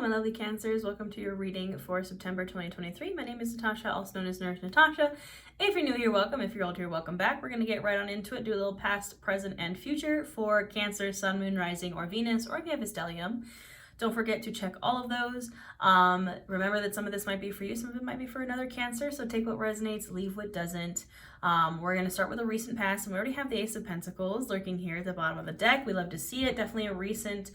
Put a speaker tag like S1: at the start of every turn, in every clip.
S1: my lovely Cancers. Welcome to your reading for September 2023. My name is Natasha, also known as Nurse Natasha. If you're new here, welcome. If you're old here, welcome back. We're going to get right on into it, do a little past, present, and future for Cancer, Sun, Moon, Rising, or Venus, or if you have a stellium. Don't forget to check all of those. Remember that some of this might be for you, some of it might be for another Cancer, so take what resonates, leave what doesn't. We're going to start with a recent past, and we already have the Ace of Pentacles lurking here at the bottom of the deck. We love to see it. Definitely a recent,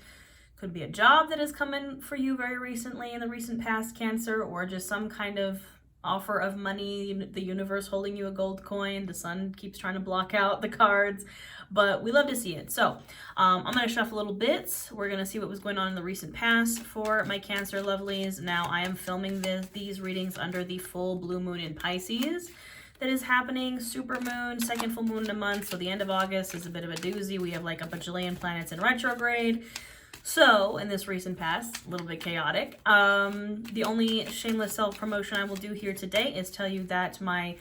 S1: could be a job that has come in for you very recently in the recent past, Cancer, or just some kind of offer of money, the universe holding you a gold coin. The sun keeps trying to block out the cards, but we love to see it. So I'm going to shuffle little bits. We're going to see what was going on in the recent past for my Cancer lovelies. Now, I am filming these readings under the full blue moon in Pisces that is happening. Super moon, second full moon in a month, so the end of August is a bit of a doozy. We have like a bajillion planets in retrograde. So, in this recent past, a little bit chaotic. The only shameless self-promotion I will do here today is tell you that my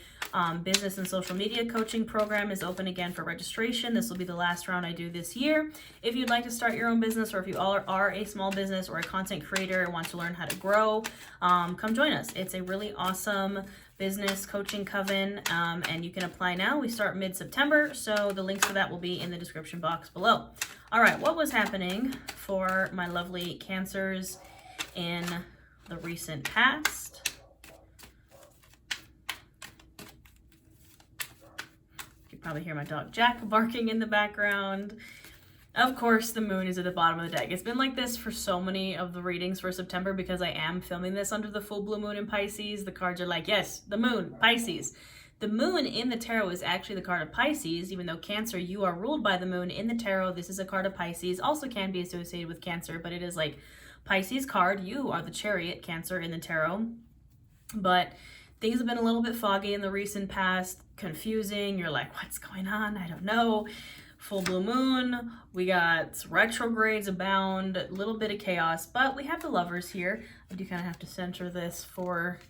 S1: business and social media coaching program is open again for registration. This will be the last round I do this year. If you'd like to start your own business, or if you all are a small business or a content creator and want to learn how to grow, come join us. It's a really awesome business coaching coven, and you can apply now. We start mid-September, so the links for that will be in the description box below. All right, what was happening for my lovely Cancers in the recent past? You can probably hear my dog Jack barking in the background. Of course, the moon is at the bottom of the deck. It's been like this for so many of the readings for September because I am filming this under the full blue moon in Pisces. The cards are like, yes, the moon, Pisces. The moon in the tarot is actually the card of Pisces, even though Cancer, you are ruled by the moon in the tarot. This is a card of Pisces, also can be associated with Cancer, but it is like Pisces card. You are the Chariot, Cancer, in the tarot. But things have been a little bit foggy in the recent past, confusing. You're like, what's going on? I don't know. Full blue moon, we got retrogrades abound, a little bit of chaos, but we have the Lovers here. I do kind of have to center this for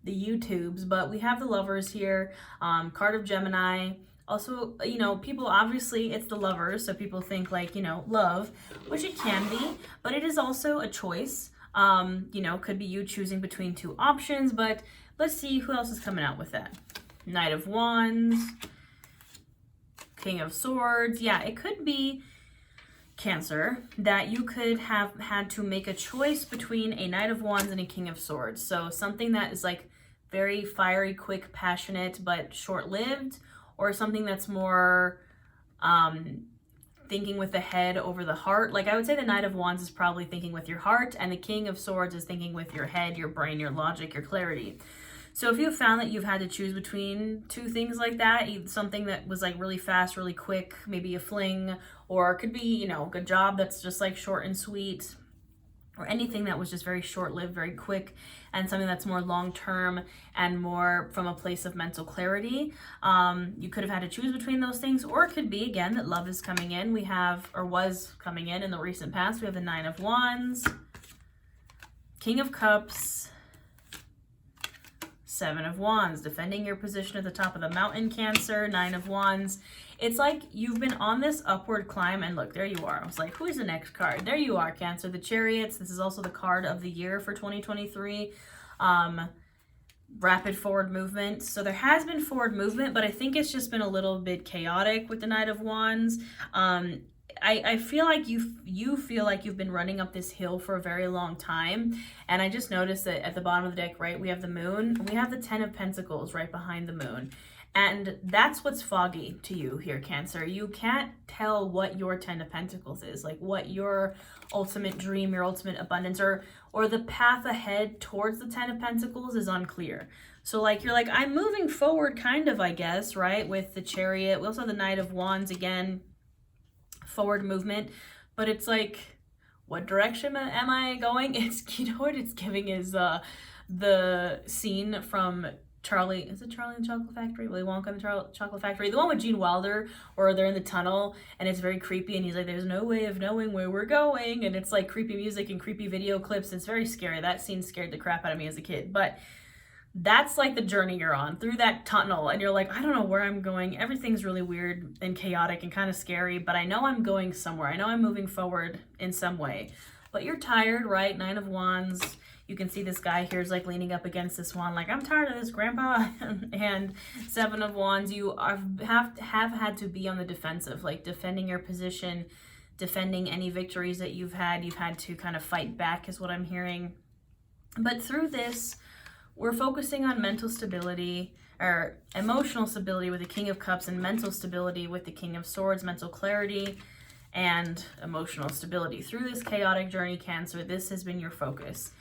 S1: the YouTubes, but we have the Lovers here, card of Gemini. Also, you know, people, obviously it's the Lovers, so people think like, you know, love, which it can be, but it is also a choice. You know, could be you choosing between two options, but let's see who else is coming out with that. Knight of Wands, King of Swords. Yeah, it could be, Cancer, that you could have had to make a choice between a Knight of Wands and a King of Swords. So something that is like very fiery, quick, passionate, but short-lived, or something that's more thinking with the head over the heart. Like I would say the Knight of Wands is probably thinking with your heart, and the King of Swords is thinking with your head, your brain, your logic, your clarity. So if you found that you've had to choose between two things like that, something that was like really fast, really quick, maybe a fling, or it could be, you know, a job that's just like short and sweet, or anything that was just very short-lived, very quick, and something that's more long-term and more from a place of mental clarity, you could have had to choose between those things. Or it could be, again, that love is coming in. We have, or was coming in the recent past. We have the Nine of Wands, King of Cups, Seven of Wands, defending your position at the top of the mountain, Cancer. Nine of Wands. It's like you've been on this upward climb, and look, there you are. I was like, who's the next card? There you are, Cancer, the Chariots. This is also the card of the year for 2023. Rapid forward movement. So there has been forward movement, but I think it's just been a little bit chaotic with the Knight of Wands. I feel like you feel like you've been running up this hill for a very long time. And I just noticed that at the bottom of the deck, right, we have the moon. We have the Ten of Pentacles right behind the moon. And that's what's foggy to you here, Cancer. You can't tell what your Ten of Pentacles is, like what your ultimate dream, your ultimate abundance, or the path ahead towards the Ten of Pentacles is unclear. So like you're like, I'm moving forward kind of, I guess, right, with the Chariot. We also have the Knight of Wands again, forward movement, but it's like, what direction am I going? It's, you know what it's giving is the scene from Charlie, is it Charlie and the Chocolate Factory? Willy Wonka and the Chocolate Factory? The one with Gene Wilder, where they're in the tunnel and it's very creepy and he's like, there's no way of knowing where we're going, and it's like creepy music and creepy video clips. It's very scary. That scene scared the crap out of me as a kid, but that's like the journey you're on through that tunnel, and you're like, I don't know where I'm going. Everything's really weird and chaotic and kind of scary, but I know I'm going somewhere. I know I'm moving forward in some way. but you're tired, right? Nine of Wands. You can see this guy here is like leaning up against this wand, like, I'm tired of this, Grandpa. And Seven of Wands, you have had to be on the defensive, like defending your position, defending any victories that you've had. You've had to kind of fight back is what I'm hearing. But through this, we're focusing on mental stability, or emotional stability with the King of Cups, and mental stability with the King of Swords, mental clarity and emotional stability. Through this chaotic journey, Cancer, this has been your focus.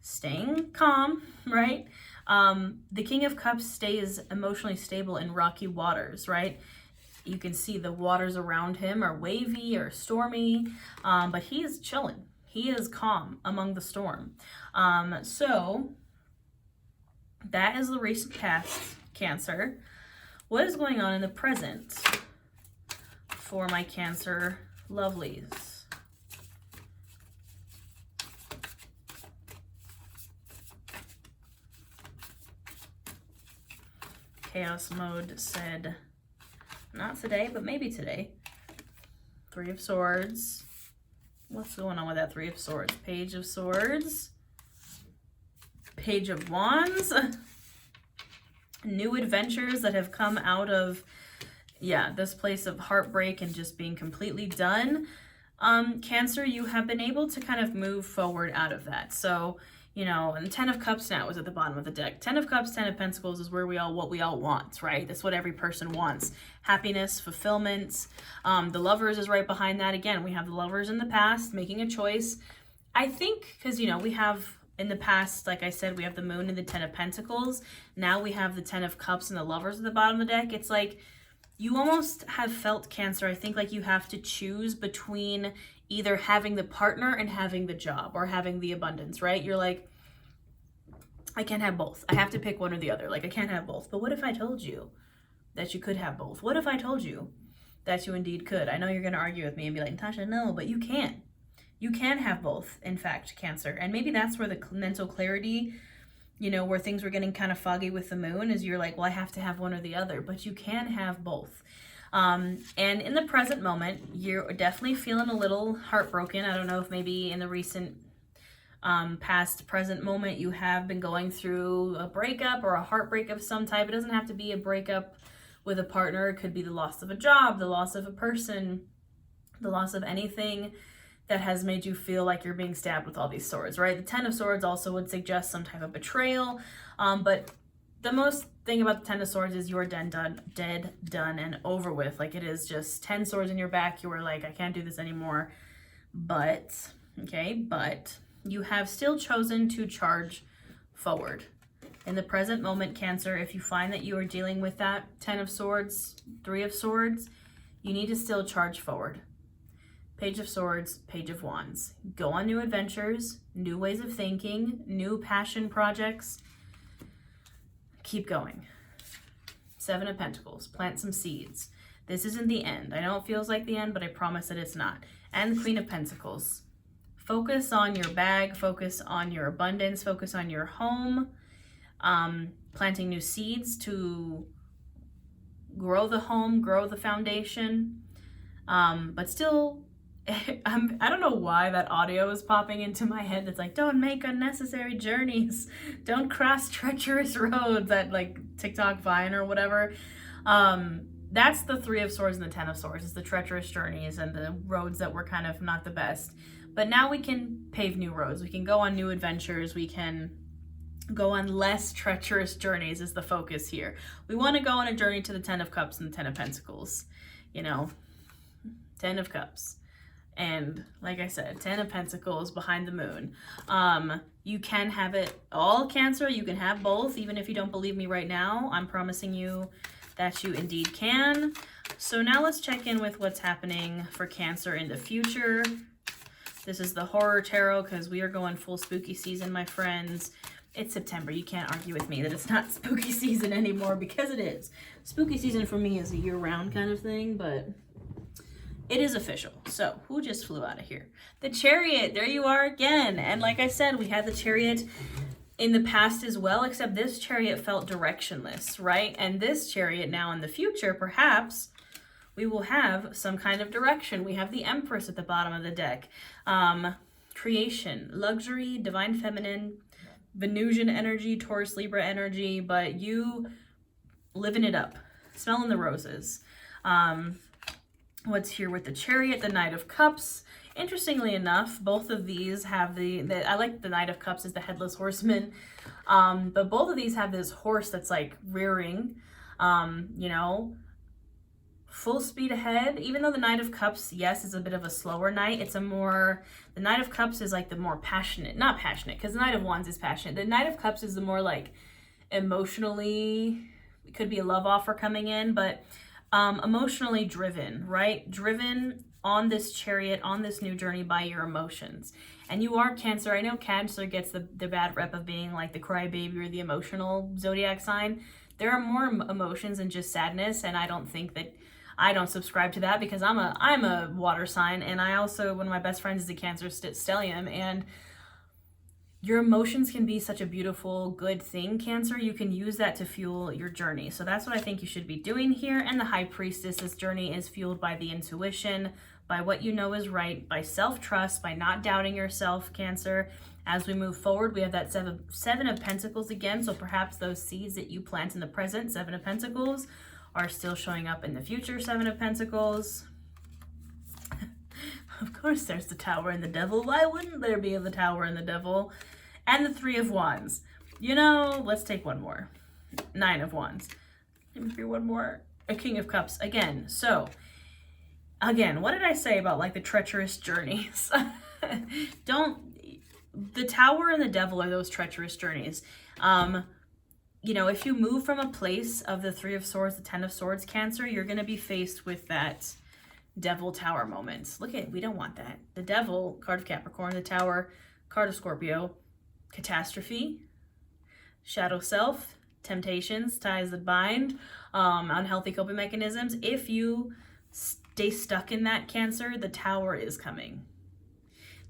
S1: Staying calm, right? The King of Cups stays emotionally stable in rocky waters, right? You can see the waters around him are wavy or stormy, but he is chilling. He is calm among the storm. So that is the recent past, Cancer. What is going on in the present for my Cancer lovelies? Chaos Mode said, not today, but maybe today. Three of Swords. What's going on with that Three of Swords? Page of Swords. Page of Wands. New adventures that have come out of, this place of heartbreak and just being completely done. Cancer, you have been able to kind of move forward out of that. So, and the Ten of Cups now is at the bottom of the deck. Ten of Cups, Ten of Pentacles is where what we all want, right? That's what every person wants. Happiness, fulfillment. The Lovers is right behind that. Again, we have the Lovers in the past making a choice. I think because, we have in the past, like I said, we have the Moon and the Ten of Pentacles. Now we have the Ten of Cups and the Lovers at the bottom of the deck. It's like you almost have felt, Cancer, I think, like you have to choose between either having the partner and having the job, or having the abundance, right? You're like, I can't have both. I have to pick one or the other. Like, I can't have both. But what if I told you that you could have both? What if I told you that you indeed could? I know you're going to argue with me and be like, Natasha, no, but you can. You can have both, in fact, Cancer. And maybe that's where the mental clarity, where things were getting kind of foggy with the Moon, is you're like, well, I have to have one or the other. But you can have both. And in the present moment, you're definitely feeling a little heartbroken. I don't know if maybe in the recent past present moment you have been going through a breakup or a heartbreak of some type. It doesn't have to be a breakup with a partner. It could be the loss of a job, the loss of a person, the loss of anything that has made you feel like you're being stabbed with all these swords, right? The Ten of Swords also would suggest some type of betrayal, but the most thing about the Ten of Swords is you're dead, done, and over with. Like, it is just 10 swords in your back. You were like, I can't do this anymore. But you have still chosen to charge forward. In the present moment, Cancer, if you find that you are dealing with that Ten of Swords, Three of Swords, you need to still charge forward. Page of Swords, Page of Wands. Go on new adventures, new ways of thinking, new passion projects. Keep going. Seven of Pentacles. Plant some seeds. This isn't the end. I know it feels like the end, but I promise that it's not. And the Queen of Pentacles. Focus on your bag. Focus on your abundance. Focus on your home. Planting new seeds to grow the home, grow the foundation. But still, I don't know why that audio is popping into my head. It's like, don't make unnecessary journeys. Don't cross treacherous roads, that like TikTok Vine or whatever. That's the Three of Swords and the Ten of Swords. It's the treacherous journeys and the roads that were kind of not the best. But now we can pave new roads. We can go on new adventures. We can go on less treacherous journeys is the focus here. We want to go on a journey to the Ten of Cups and the Ten of Pentacles. Ten of Cups. And like I said, Ten of Pentacles behind the Moon. You can have it all, Cancer. You can have both. Even if you don't believe me right now, I'm promising you that you indeed can. So now let's check in with what's happening for Cancer in the future. This is the Horror Tarot because we are going full spooky season, my friends. It's September. You can't argue with me that it's not spooky season anymore, because it is. Spooky season for me is a year-round kind of thing, but it is official. So, who just flew out of here? The Chariot. There you are again. And like I said, we had the Chariot in the past as well, except this Chariot felt directionless, right? And this Chariot now in the future, perhaps, we will have some kind of direction. We have the Empress at the bottom of the deck. creation, luxury, divine feminine, Venusian energy, Taurus, Libra energy, but you living it up, smelling the roses. What's here with the Chariot, the Knight of Cups. Interestingly enough, both of these have I like the Knight of Cups as the headless horseman, but both of these have this horse that's like rearing, you know, full speed ahead. Even though the Knight of Cups, yes, is a bit of a slower knight, the Knight of Cups is like the more passionate, not passionate, because the Knight of Wands is passionate. The Knight of Cups is the more like emotionally, it could be a love offer coming in, but emotionally driven, right? Driven on this chariot, on this new journey by your emotions. And you are Cancer. I know Cancer gets the bad rep of being like the crybaby or the emotional zodiac sign. There are more emotions than just sadness, and I don't subscribe to that because I'm a water sign, and I also, one of my best friends is a Cancer stellium, and your emotions can be such a beautiful, good thing, Cancer. You can use that to fuel your journey. So that's what I think you should be doing here. And the High Priestess, this journey is fueled by the intuition, by what you know is right, by self-trust, by not doubting yourself, Cancer. As we move forward, we have that seven of Pentacles again. So perhaps those seeds that you plant in the present, Seven of Pentacles, are still showing up in the future, Seven of Pentacles. Of course, there's the Tower and the Devil. Why wouldn't there be the Tower and the Devil? And the Three of Wands. You know, let's take one more. Nine of Wands. Maybe one more. A King of Cups again. So, again, what did I say about like the treacherous journeys? The Tower and the Devil are those treacherous journeys. You know, if you move from a place of the Three of Swords, the Ten of Swords, Cancer, you're going to be faced with that Devil Tower moment. Look at, we don't want that. The Devil, card of Capricorn, the Tower, card of Scorpio, catastrophe, shadow self, temptations, ties that bind, unhealthy coping mechanisms. If you stay stuck in that, Cancer, the Tower is coming.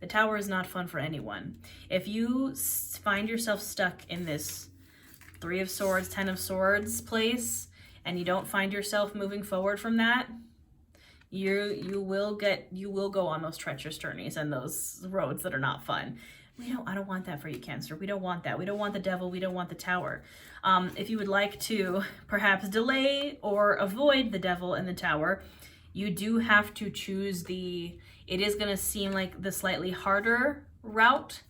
S1: The Tower is not fun for anyone. If you find yourself stuck in this Three of Swords, Ten of Swords place, and you don't find yourself moving forward from that, you will go on those treacherous journeys and those roads that are not fun. I don't want that for you, Cancer. We don't want that. We don't want the Devil. We don't want the Tower. If you would like to perhaps delay or avoid the Devil and the Tower, you do have to choose it is going to seem like the slightly harder route.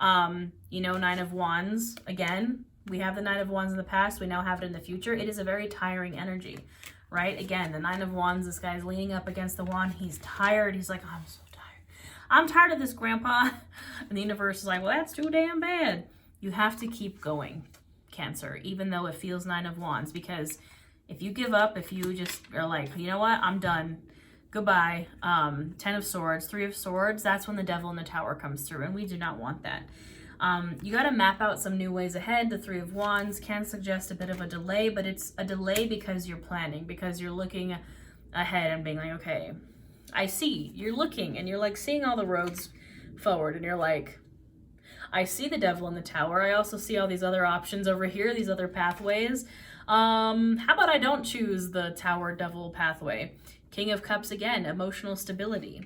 S1: You know, Nine of Wands, again, we have the Nine of Wands in the past. We now have it in the future. It is a very tiring energy, right? Again, the Nine of Wands, this guy's leaning up against the wand. He's tired. He's like, oh, I'm so tired. I'm tired of this, Grandpa. And the universe is like, well, that's too damn bad. You have to keep going, Cancer, even though it feels Nine of Wands, because if you give up, if you just are like, you know what, I'm done, goodbye, Ten of Swords, Three of Swords, that's when the Devil and the Tower comes through, and we do not want that. You got to map out some new ways ahead. The Three of Wands can suggest a bit of a delay, but it's a delay because you're planning, because you're looking ahead and being like, okay, I see. You're looking and you're like seeing all the roads forward, and you're like, I see the Devil in the Tower. I also see all these other options over here, these other pathways. How about I don't choose the Tower Devil pathway? King of Cups again, emotional stability.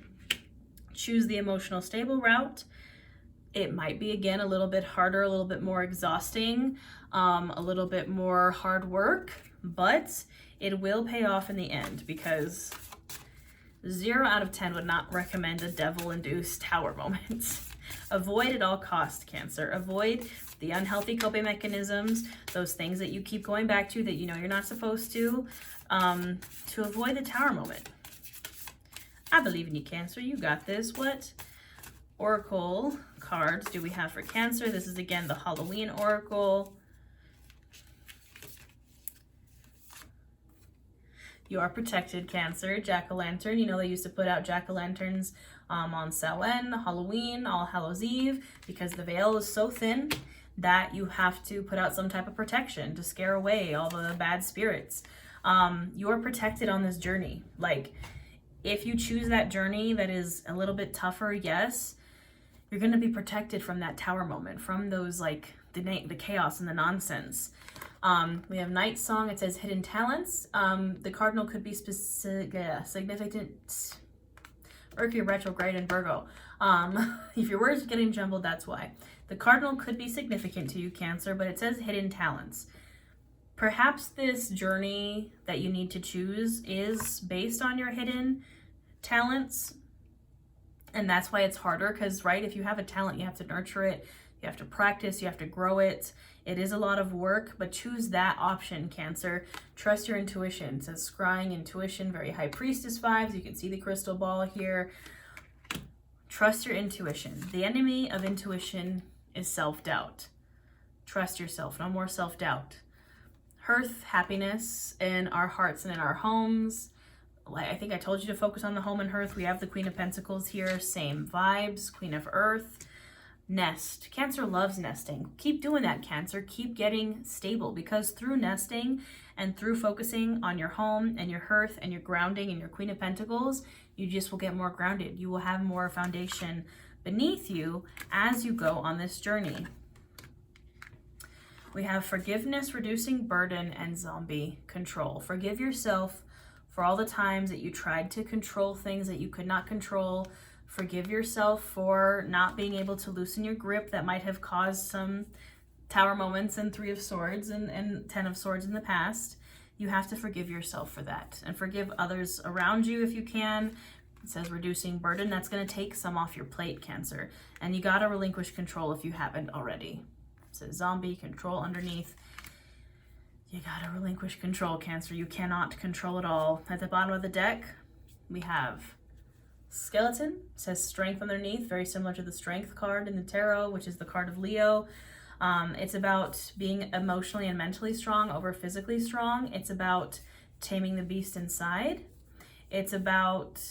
S1: Choose the emotional stable route. It might be, again, a little bit harder, a little bit more exhausting, a little bit more hard work, but it will pay off in the end, because 0 out of 10 would not recommend a Devil-induced Tower moment. Avoid at all costs, Cancer. Avoid the unhealthy coping mechanisms, those things that you keep going back to that you know you're not supposed to avoid the Tower moment. I believe in you, Cancer. You got this. What Oracle cards do we have for Cancer? This is, again, the Halloween Oracle. You are protected, Cancer. Jack-o'-lantern. You know they used to put out jack-o'-lanterns on Samhain, Halloween, All Hallows Eve, because the veil is so thin that you have to put out some type of protection to scare away all the bad spirits. You are protected on this journey. Like, if you choose that journey that is a little bit tougher, yes, you're going to be protected from that Tower moment, from those, like, the chaos and the nonsense. We have Night Song. It says Hidden Talents. The cardinal could be significant Mercury retrograde in Virgo. If your words are getting jumbled, that's why. The cardinal could be significant to you, Cancer, but it says hidden talents. Perhaps this journey that you need to choose is based on your hidden talents. And that's why it's harder, because, right, if you have a talent, you have to nurture it, you have to practice, you have to grow it. It is a lot of work, but choose that option, Cancer. Trust your intuition. It says scrying, intuition, very high priestess vibes. You can see the crystal ball here. Trust your intuition. The enemy of intuition is self-doubt. Trust yourself. No more self-doubt. Hearth, happiness in our hearts and in our homes. I think I told you to focus on the home and hearth. We have the Queen of Pentacles here. Same vibes. Queen of Earth. Nest. Cancer loves nesting. Keep doing that, Cancer. Keep getting stable, because through nesting and through focusing on your home and your hearth and your grounding and your Queen of Pentacles, you just will get more grounded. You will have more foundation beneath you as you go on this journey. We have forgiveness, reducing burden, and zombie control. Forgive yourself for all the times that you tried to control things that you could not control. Forgive yourself for not being able to loosen your grip that might have caused some Tower moments and Three of Swords and Ten of Swords in the past. You have to forgive yourself for that, and forgive others around you if you can. It says reducing burden. That's going to take some off your plate, Cancer. And you got to relinquish control if you haven't already. It says zombie control underneath. You got to relinquish control, Cancer. You cannot control it all. At the bottom of the deck, we have skeleton. It says strength underneath, very similar to the strength card in the tarot, which is the card of Leo. It's about being emotionally and mentally strong over physically strong. It's about taming the beast inside. It's about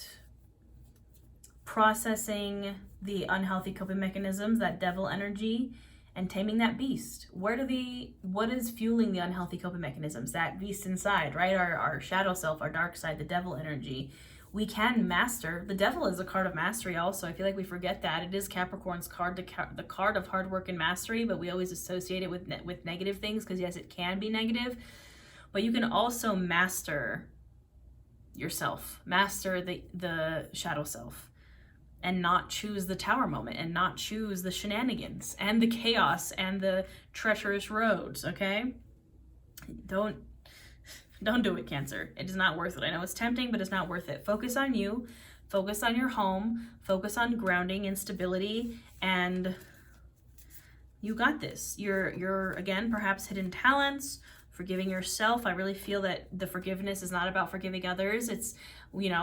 S1: processing the unhealthy coping mechanisms, that devil energy, and taming that beast. What is fueling the unhealthy coping mechanisms? That beast inside, right? Our shadow self, our dark side, the devil energy. We can master. The devil is a card of mastery also. I feel like we forget that. It is Capricorn's card, the card of hard work and mastery, but we always associate it with negative things, because yes, it can be negative. But you can also master yourself, master the shadow self, and not choose the tower moment, and not choose the shenanigans and the chaos and the treacherous roads, okay? Don't do it, Cancer. It is not worth it. I know it's tempting, but it's not worth it. Focus on you. Focus on your home. Focus on grounding and stability, and you got this. You're again, perhaps hidden talents, forgiving yourself. I really feel that the forgiveness is not about forgiving others. It's,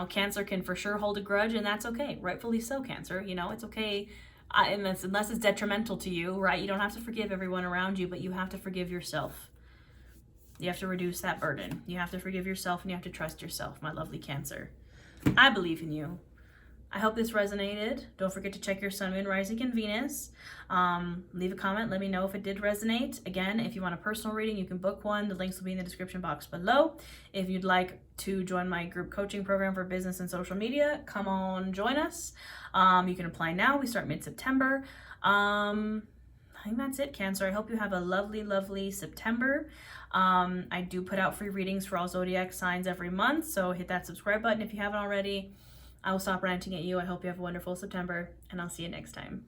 S1: Cancer can for sure hold a grudge, and that's okay. Rightfully so, Cancer. It's okay. Unless it's detrimental to you, right? You don't have to forgive everyone around you, but you have to forgive yourself. You have to reduce that burden. You have to forgive yourself, and you have to trust yourself, my lovely Cancer. I believe in you. I hope this resonated. Don't forget to check your Sun, Moon, Rising, and Venus. Leave a comment. Let me know if it did resonate. Again, if you want a personal reading, you can book one. The links will be in the description box below. If you'd like to join my group coaching program for business and social media, come on, join us. You can apply now. We start mid-September. I think that's it, Cancer. I hope you have a lovely, lovely September. I do put out free readings for all zodiac signs every month, so hit that subscribe button if you haven't already. I will stop ranting at you. I hope you have a wonderful September, and I'll see you next time.